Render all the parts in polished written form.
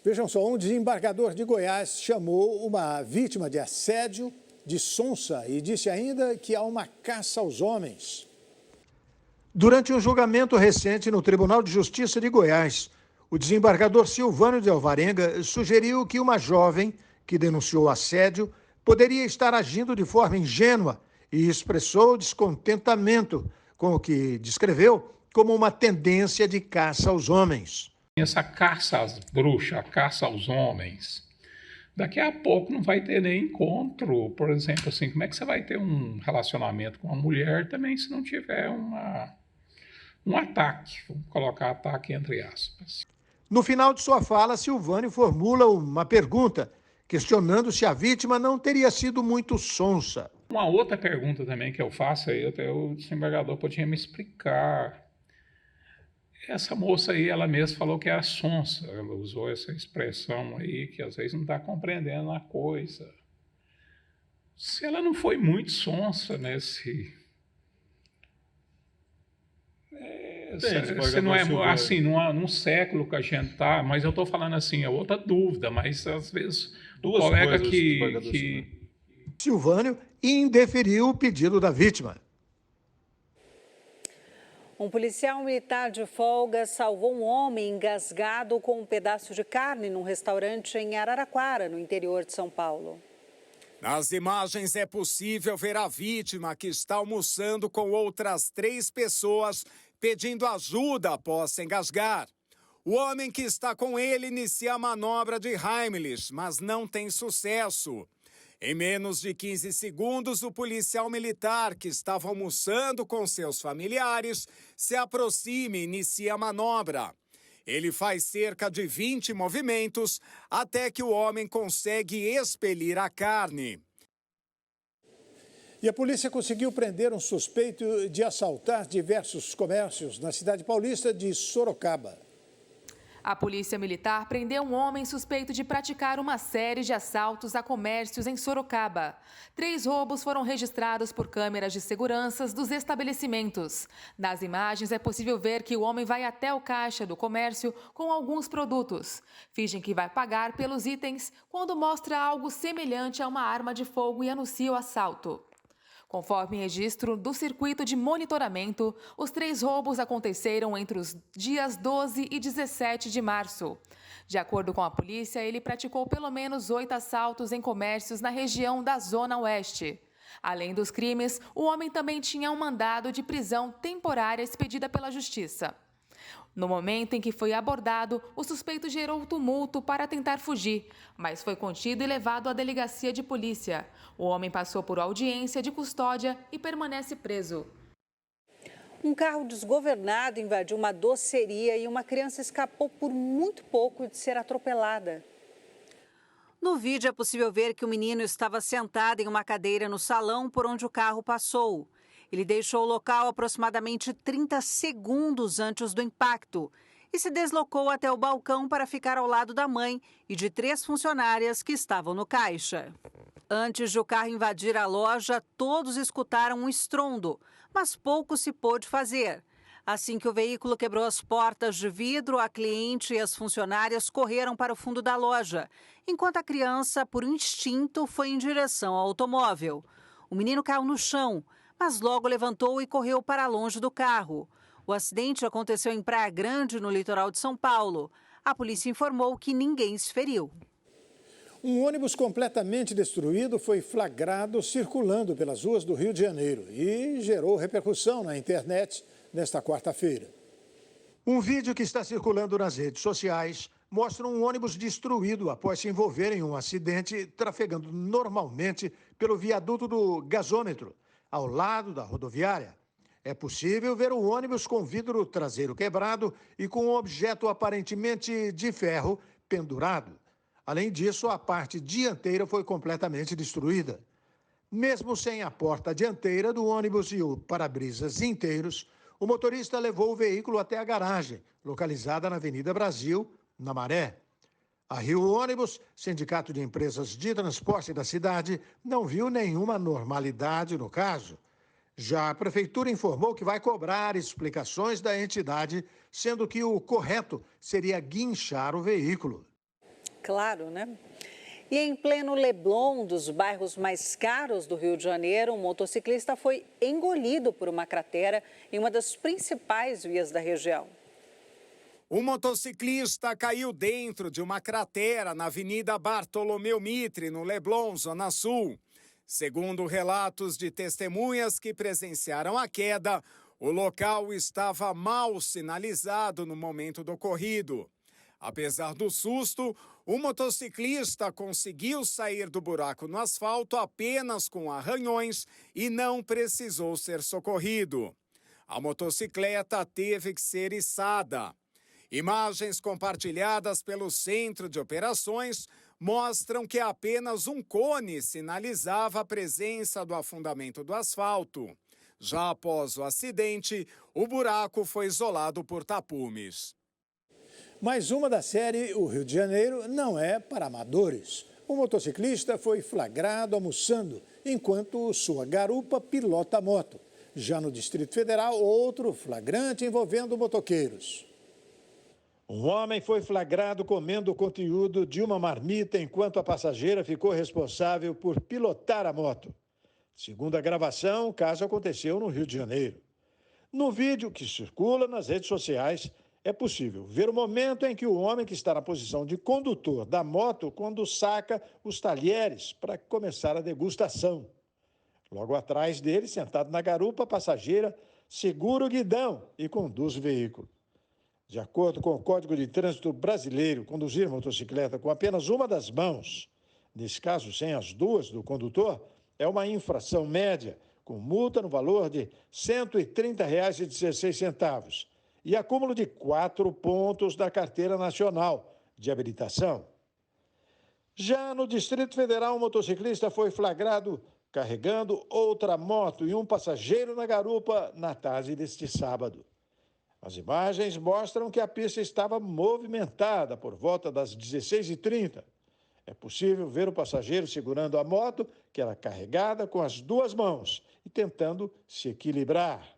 Vejam só, um desembargador de Goiás chamou uma vítima de assédio de sonsa e disse ainda que há uma caça aos homens. Durante um julgamento recente no Tribunal de Justiça de Goiás, o desembargador Silvânio de Alvarenga sugeriu que uma jovem que denunciou assédio poderia estar agindo de forma ingênua e expressou descontentamento com o que descreveu como uma tendência de caça aos homens. Essa caça às bruxas, a caça aos homens, daqui a pouco não vai ter nem encontro. Por exemplo, assim, como é que você vai ter um relacionamento com uma mulher também se não tiver um ataque? Vamos colocar ataque entre aspas. No final de sua fala, Silvânio formula uma pergunta, questionando se a vítima não teria sido muito sonsa. Uma outra pergunta também que eu faço aí, até o desembargador podia me explicar. Essa moça aí, ela mesma falou que era sonsa, ela usou essa expressão aí, que às vezes não está compreendendo a coisa. Se ela não foi muito sonsa nesse... se não é assim, num século que a gente está, mas eu estou falando assim, é outra dúvida, mas às vezes o colega que... Silvânio indeferiu o pedido da vítima. Um policial militar de folga salvou um homem engasgado com um pedaço de carne num restaurante em Araraquara, no interior de São Paulo. Nas imagens é possível ver a vítima que está almoçando com outras 3 pessoas pedindo ajuda após se engasgar. O homem que está com ele inicia a manobra de Heimlich, mas não tem sucesso. Em menos de 15 segundos, o policial militar, que estava almoçando com seus familiares, se aproxima e inicia a manobra. Ele faz cerca de 20 movimentos até que o homem consegue expelir a carne. E a polícia conseguiu prender um suspeito de assaltar diversos comércios na cidade paulista de Sorocaba. A polícia militar prendeu um homem suspeito de praticar uma série de assaltos a comércios em Sorocaba. 3 roubos foram registrados por câmeras de segurança dos estabelecimentos. Nas imagens é possível ver que o homem vai até o caixa do comércio com alguns produtos. Fingem que vai pagar pelos itens quando mostra algo semelhante a uma arma de fogo e anuncia o assalto. Conforme registro do circuito de monitoramento, os 3 roubos aconteceram entre os dias 12 e 17 de março. De acordo com a polícia, ele praticou pelo menos 8 assaltos em comércios na região da Zona Oeste. Além dos crimes, o homem também tinha um mandado de prisão temporária expedida pela Justiça. No momento em que foi abordado, o suspeito gerou tumulto para tentar fugir, mas foi contido e levado à delegacia de polícia. O homem passou por audiência de custódia e permanece preso. Um carro desgovernado invadiu uma doceria e uma criança escapou por muito pouco de ser atropelada. No vídeo é possível ver que o menino estava sentado em uma cadeira no salão por onde o carro passou. Ele deixou o local aproximadamente 30 segundos antes do impacto e se deslocou até o balcão para ficar ao lado da mãe e de 3 funcionárias que estavam no caixa. Antes de o carro invadir a loja, todos escutaram um estrondo, mas pouco se pôde fazer. Assim que o veículo quebrou as portas de vidro, a cliente e as funcionárias correram para o fundo da loja, enquanto a criança, por instinto, foi em direção ao automóvel. O menino caiu no chão, mas logo levantou e correu para longe do carro. O acidente aconteceu em Praia Grande, no litoral de São Paulo. A polícia informou que ninguém se feriu. Um ônibus completamente destruído foi flagrado circulando pelas ruas do Rio de Janeiro e gerou repercussão na internet nesta quarta-feira. Um vídeo que está circulando nas redes sociais mostra um ônibus destruído após se envolver em um acidente trafegando normalmente pelo viaduto do gasômetro, ao lado da rodoviária. É possível ver o ônibus com vidro traseiro quebrado e com um objeto aparentemente de ferro pendurado. Além disso, a parte dianteira foi completamente destruída. Mesmo sem a porta dianteira do ônibus e o para-brisas inteiros, o motorista levou o veículo até a garagem, localizada na Avenida Brasil, na Maré. A Rio Ônibus, sindicato de empresas de transporte da cidade, não viu nenhuma normalidade no caso. Já a prefeitura informou que vai cobrar explicações da entidade, sendo que o correto seria guinchar o veículo. Claro, né? E em pleno Leblon, dos bairros mais caros do Rio de Janeiro, um motociclista foi engolido por uma cratera em uma das principais vias da região. O motociclista caiu dentro de uma cratera na Avenida Bartolomeu Mitre, no Leblon, Zona Sul. Segundo relatos de testemunhas que presenciaram a queda, o local estava mal sinalizado no momento do ocorrido. Apesar do susto, o motociclista conseguiu sair do buraco no asfalto apenas com arranhões e não precisou ser socorrido. A motocicleta teve que ser içada. Imagens compartilhadas pelo Centro de Operações mostram que apenas um cone sinalizava a presença do afundamento do asfalto. Já após o acidente, o buraco foi isolado por tapumes. Mais uma da série O Rio de Janeiro não é para amadores. O motociclista foi flagrado almoçando enquanto sua garupa pilota a moto. Já no Distrito Federal, outro flagrante envolvendo motoqueiros. Um homem foi flagrado comendo o conteúdo de uma marmita enquanto a passageira ficou responsável por pilotar a moto. Segundo a gravação, o caso aconteceu no Rio de Janeiro. No vídeo que circula nas redes sociais, é possível ver o momento em que o homem que está na posição de condutor da moto quando saca os talheres para começar a degustação. Logo atrás dele, sentado na garupa, a passageira segura o guidão e conduz o veículo. De acordo com o Código de Trânsito Brasileiro, conduzir motocicleta com apenas uma das mãos, nesse caso sem as duas do condutor, é uma infração média, com multa no valor de R$ 130,16 e acúmulo de 4 pontos da Carteira Nacional de Habilitação. Já no Distrito Federal, um motociclista foi flagrado carregando outra moto e um passageiro na garupa na tarde deste sábado. As imagens mostram que a pista estava movimentada por volta das 16h30. É possível ver o passageiro segurando a moto, que era carregada com as duas mãos, e tentando se equilibrar.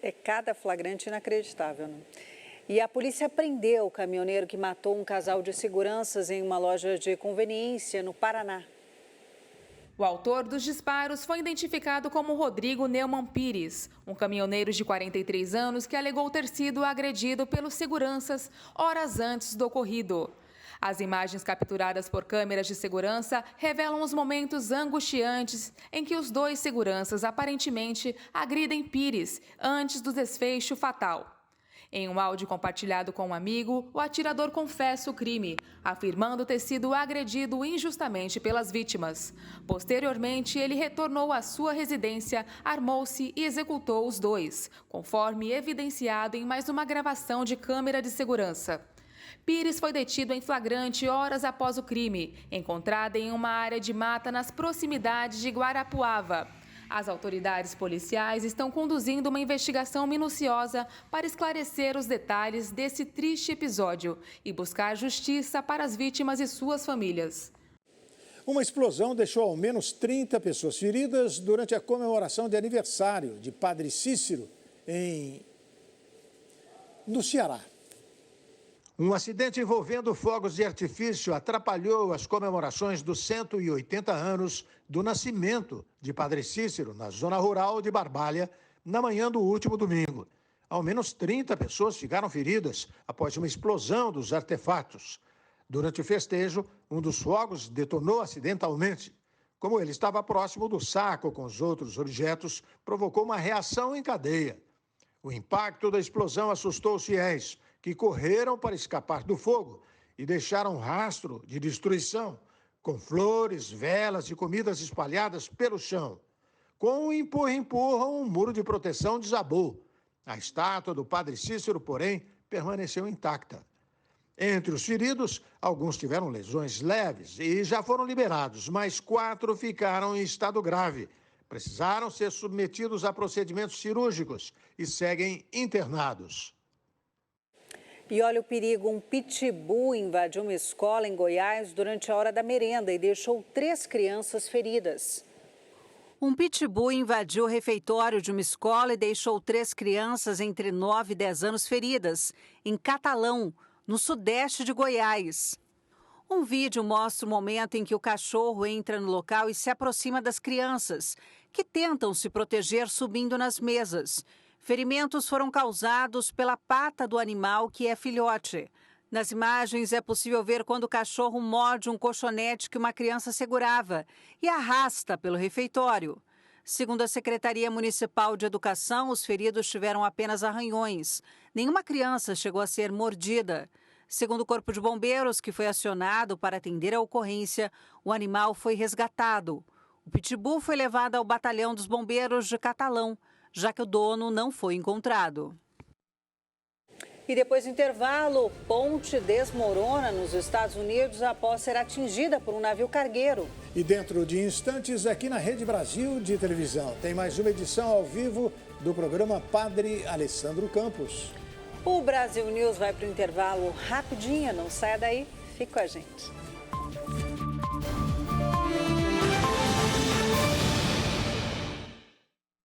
É cada flagrante inacreditável, né? E a polícia prendeu o caminhoneiro que matou um casal de seguranças em uma loja de conveniência no Paraná. O autor dos disparos foi identificado como Rodrigo Neumann Pires, um caminhoneiro de 43 anos que alegou ter sido agredido pelos seguranças horas antes do ocorrido. As imagens capturadas por câmeras de segurança revelam os momentos angustiantes em que os dois seguranças aparentemente agridem Pires antes do desfecho fatal. Em um áudio compartilhado com um amigo, o atirador confessa o crime, afirmando ter sido agredido injustamente pelas vítimas. Posteriormente, ele retornou à sua residência, armou-se e executou os dois, conforme evidenciado em mais uma gravação de câmera de segurança. Pires foi detido em flagrante horas após o crime, encontrado em uma área de mata nas proximidades de Guarapuava. As autoridades policiais estão conduzindo uma investigação minuciosa para esclarecer os detalhes desse triste episódio e buscar justiça para as vítimas e suas famílias. Uma explosão deixou ao menos 30 pessoas feridas durante a comemoração de aniversário de Padre Cícero no Ceará. Um acidente envolvendo fogos de artifício atrapalhou as comemorações dos 180 anos do nascimento de Padre Cícero, na zona rural de Barbalha, na manhã do último domingo. Ao menos 30 pessoas ficaram feridas após uma explosão dos artefatos. Durante o festejo, um dos fogos detonou acidentalmente. Como ele estava próximo do saco com os outros objetos, provocou uma reação em cadeia. O impacto da explosão assustou os fiéis, que correram para escapar do fogo e deixaram um rastro de destruição, com flores, velas e comidas espalhadas pelo chão. Com um empurra-empurra, um muro de proteção desabou. A estátua do Padre Cícero, porém, permaneceu intacta. Entre os feridos, alguns tiveram lesões leves e já foram liberados, mas 4 ficaram em estado grave. Precisaram ser submetidos a procedimentos cirúrgicos e seguem internados. E olha o perigo, um pitbull invadiu uma escola em Goiás durante a hora da merenda e deixou 3 crianças feridas. Um pitbull invadiu o refeitório de uma escola e deixou 3 crianças entre 9 e 10 anos feridas, em Catalão, no sudeste de Goiás. Um vídeo mostra o momento em que o cachorro entra no local e se aproxima das crianças, que tentam se proteger subindo nas mesas. Ferimentos foram causados pela pata do animal, que é filhote. Nas imagens é possível ver quando o cachorro morde um colchonete que uma criança segurava e arrasta pelo refeitório. Segundo a Secretaria Municipal de Educação, os feridos tiveram apenas arranhões. Nenhuma criança chegou a ser mordida. Segundo o Corpo de Bombeiros, que foi acionado para atender a ocorrência, o animal foi resgatado. O pitbull foi levado ao Batalhão dos Bombeiros de Catalão, já que o dono não foi encontrado. E depois do intervalo, ponte desmorona nos Estados Unidos após ser atingida por um navio cargueiro. E dentro de instantes, aqui na Rede Brasil de televisão, tem mais uma edição ao vivo do programa Padre Alessandro Campos. O Brasil News vai para o intervalo rapidinho, não saia daí, fique com a gente.